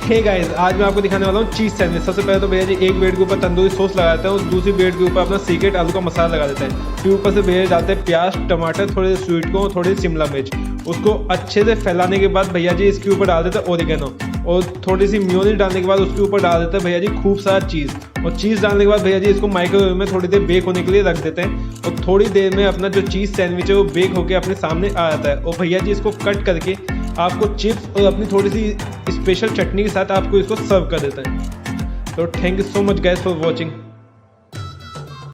Hey guys, आज मैं आपको दिखाने वाला हूँ चीज़ सैंडविच। सबसे पहले तो भैया जी एक ब्रेड के ऊपर तंदूरी सॉस लगा देते हैं और दूसरी ब्रेड के ऊपर अपना सीक्रेट आलू का मसाला लगा देते हैं। फिर ऊपर से भैया डालते हैं प्याज, टमाटर, थोड़े से स्वीट कॉर्न, थोड़ी सी शिमला मिर्च। उसको अच्छे से फैलाने के बाद भैया जी इसके ऊपर डाल देते हैं ओरिगेनो और थोड़ी सी मेयोनीज डालने के बाद उसके ऊपर डाल देते हैं भैया जी खूब सारा चीज़। और चीज़ डालने के बाद भैया जी इसको माइक्रोवेव में थोड़ी देर बेक होने के लिए रख देते हैं और थोड़ी देर में अपना जो चीज़ सैंडविच है वो बेक होकर अपने सामने आ जाता है। और भैया जी इसको कट करके आपको चिप्स और अपनी थोड़ी सी स्पेशल चटनी के साथ आपको इसको सर्व कर देते हैं। तो thank you so much guys for watching.